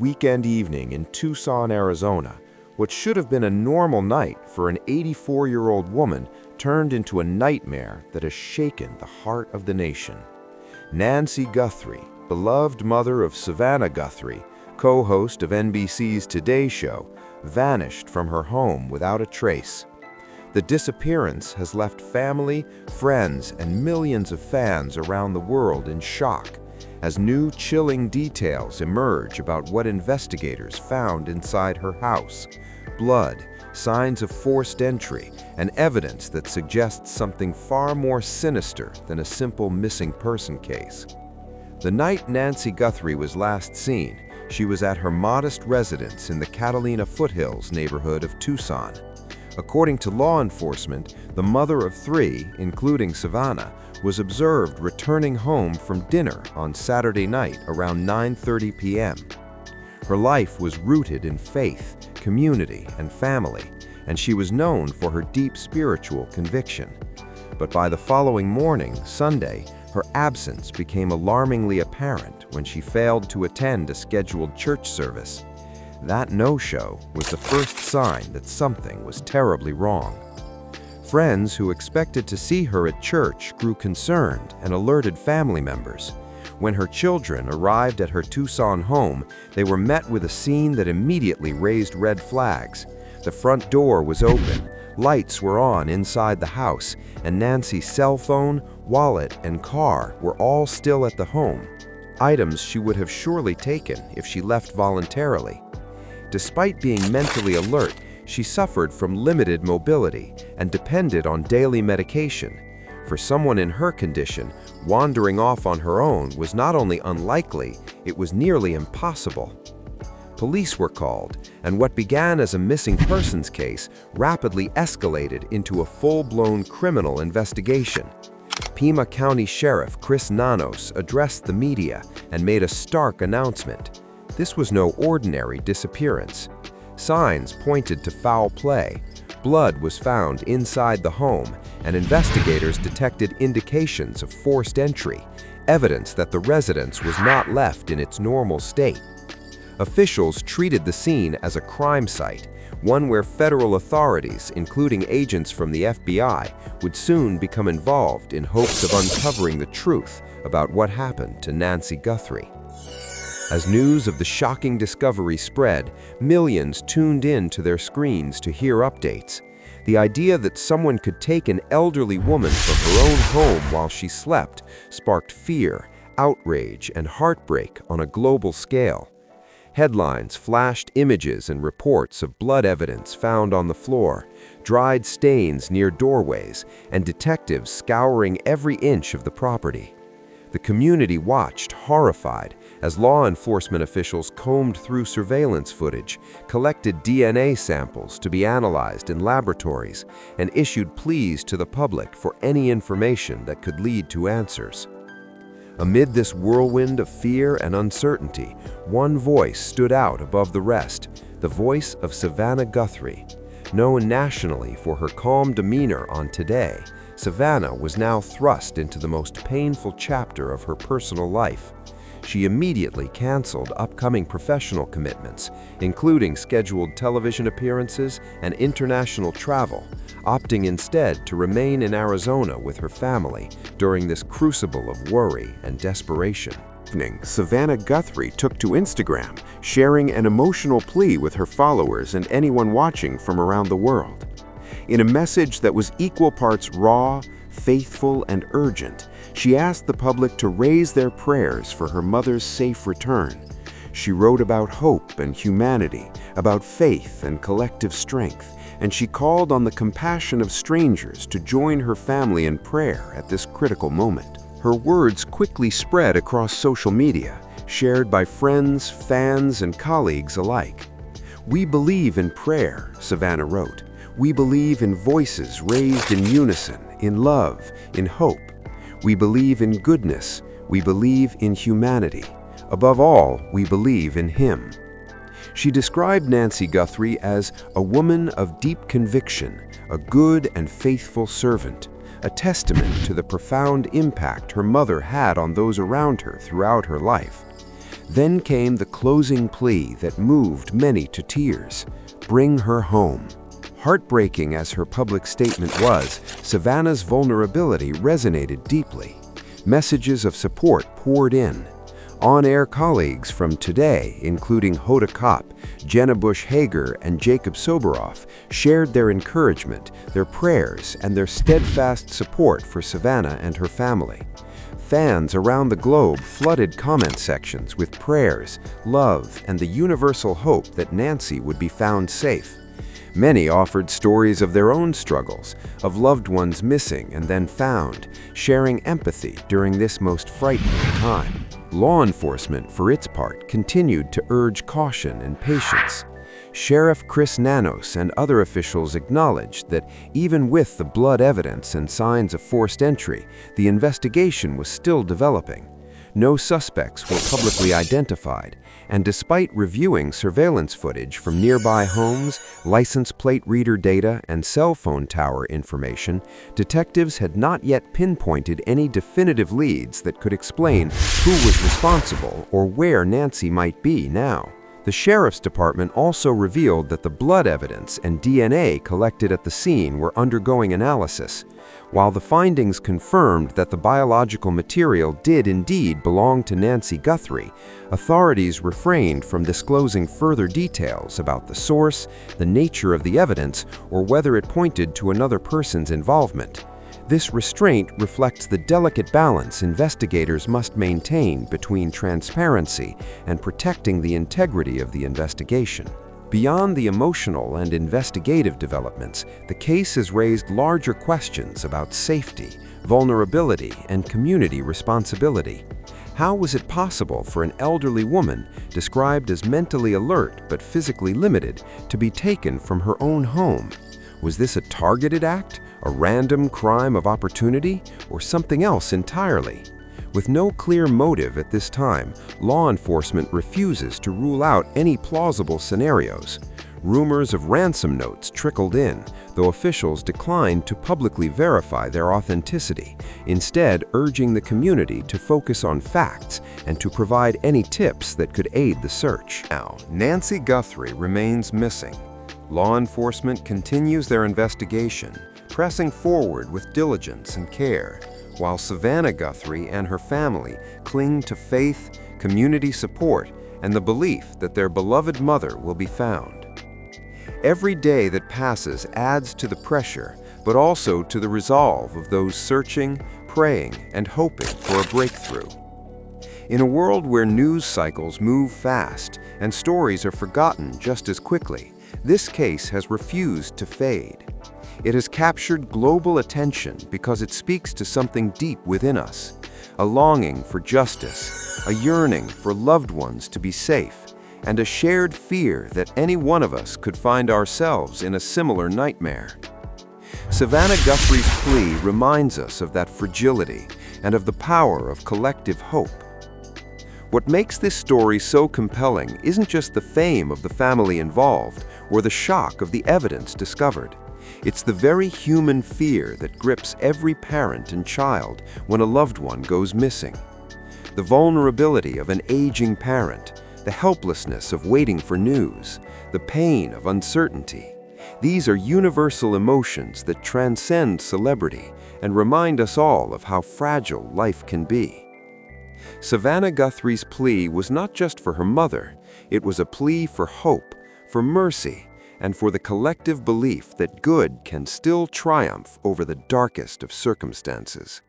Weekend evening in Tucson, Arizona, what should have been a normal night for an 84-year-old woman turned into a nightmare that has shaken the heart of the nation. Nancy Guthrie, beloved mother of Savannah Guthrie, co-host of NBC's Today Show, vanished from her home without a trace. The disappearance has left family, friends, and millions of fans around the world in shock as new chilling details emerge about what investigators found inside her house: blood, signs of forced entry, and evidence that suggests something far more sinister than a simple missing person case. The night Nancy Guthrie was last seen, she was at her modest residence in the Catalina foothills neighborhood of Tucson. According to law enforcement, the mother of three, including Savannah, was observed returning home from dinner on Saturday night around 9:30 p.m. Her life was rooted in faith, community, and family, and she was known for her deep spiritual conviction. But by the following morning, Sunday, her absence became alarmingly apparent when she failed to attend a scheduled church service. That no-show was the first sign that something was terribly wrong. Friends who expected to see her at church grew concerned and alerted family members. When her children arrived at her Tucson home, they were met with a scene that immediately raised red flags. The front door was open, lights were on inside the house, and Nancy's cell phone, wallet, and car were all still at the home, items she would have surely taken if she left voluntarily. Despite being mentally alert, she suffered from limited mobility and depended on daily medication. For someone in her condition, wandering off on her own was not only unlikely, it was nearly impossible. Police were called, and what began as a missing persons case rapidly escalated into a full-blown criminal investigation. Pima County Sheriff Chris Nanos addressed the media and made a stark announcement. This was no ordinary disappearance. Signs pointed to foul play. Blood was found inside the home, and investigators detected indications of forced entry, evidence that the residence was not left in its normal state. Officials treated the scene as a crime site, one where federal authorities, including agents from the FBI, would soon become involved in hopes of uncovering the truth about what happened to Nancy Guthrie. As news of the shocking discovery spread, millions tuned in to their screens to hear updates. The idea that someone could take an elderly woman from her own home while she slept sparked fear, outrage, and heartbreak on a global scale. Headlines flashed images and reports of blood evidence found on the floor, dried stains near doorways, and detectives scouring every inch of the property. The community watched, horrified, as law enforcement officials combed through surveillance footage, collected DNA samples to be analyzed in laboratories, and issued pleas to the public for any information that could lead to answers. Amid this whirlwind of fear and uncertainty, one voice stood out above the rest, the voice of Savannah Guthrie. Known nationally for her calm demeanor on Today, Savannah was now thrust into the most painful chapter of her personal life. She immediately canceled upcoming professional commitments, including scheduled television appearances and international travel, opting instead to remain in Arizona with her family during this crucible of worry and desperation. Savannah Guthrie took to Instagram, sharing an emotional plea with her followers and anyone watching from around the world. In a message that was equal parts raw, faithful, and urgent, she asked the public to raise their prayers for her mother's safe return. She wrote about hope and humanity, about faith and collective strength, and she called on the compassion of strangers to join her family in prayer at this critical moment. Her words quickly spread across social media, shared by friends, fans, and colleagues alike. "We believe in prayer," Savannah wrote. "We believe in voices raised in unison, in love, in hope. We believe in goodness. We believe in humanity. Above all, we believe in Him." She described Nancy Guthrie as a woman of deep conviction, a good and faithful servant, a testament to the profound impact her mother had on those around her throughout her life. Then came the closing plea that moved many to tears: bring her home. Heartbreaking as her public statement was, Savannah's vulnerability resonated deeply. Messages of support poured in. On-air colleagues from Today, including Hoda Kotb, Jenna Bush Hager, and Jacob Soboroff, shared their encouragement, their prayers, and their steadfast support for Savannah and her family. Fans around the globe flooded comment sections with prayers, love, and the universal hope that Nancy would be found safe. Many offered stories of their own struggles, of loved ones missing and then found, sharing empathy during this most frightening time. Law enforcement, for its part, continued to urge caution and patience. Sheriff Chris Nanos and other officials acknowledged that even with the blood evidence and signs of forced entry, the investigation was still developing. No suspects were publicly identified, and despite reviewing surveillance footage from nearby homes, license plate reader data, and cell phone tower information, detectives had not yet pinpointed any definitive leads that could explain who was responsible or where Nancy might be now. The sheriff's department also revealed that the blood evidence and DNA collected at the scene were undergoing analysis. While the findings confirmed that the biological material did indeed belong to Nancy Guthrie, authorities refrained from disclosing further details about the source, the nature of the evidence, or whether it pointed to another person's involvement. This restraint reflects the delicate balance investigators must maintain between transparency and protecting the integrity of the investigation. Beyond the emotional and investigative developments, the case has raised larger questions about safety, vulnerability, and community responsibility. How was it possible for an elderly woman, described as mentally alert but physically limited, to be taken from her own home? Was this a targeted act, a random crime of opportunity, or something else entirely? With no clear motive at this time, law enforcement refuses to rule out any plausible scenarios. Rumors of ransom notes trickled in, though officials declined to publicly verify their authenticity, instead urging the community to focus on facts and to provide any tips that could aid the search. Now, Nancy Guthrie remains missing. Law enforcement continues their investigation, pressing forward with diligence and care, while Savannah Guthrie and her family cling to faith, community support, and the belief that their beloved mother will be found. Every day that passes adds to the pressure, but also to the resolve of those searching, praying, and hoping for a breakthrough. In a world where news cycles move fast and stories are forgotten just as quickly, this case has refused to fade. It has captured global attention because it speaks to something deep within us, a longing for justice, a yearning for loved ones to be safe, and a shared fear that any one of us could find ourselves in a similar nightmare. Savannah Guthrie's plea reminds us of that fragility and of the power of collective hope. What makes this story so compelling isn't just the fame of the family involved or the shock of the evidence discovered. It's the very human fear that grips every parent and child when a loved one goes missing. The vulnerability of an aging parent, the helplessness of waiting for news, the pain of uncertainty. These are universal emotions that transcend celebrity and remind us all of how fragile life can be. Savannah Guthrie's plea was not just for her mother, it was a plea for hope, for mercy, and for the collective belief that good can still triumph over the darkest of circumstances.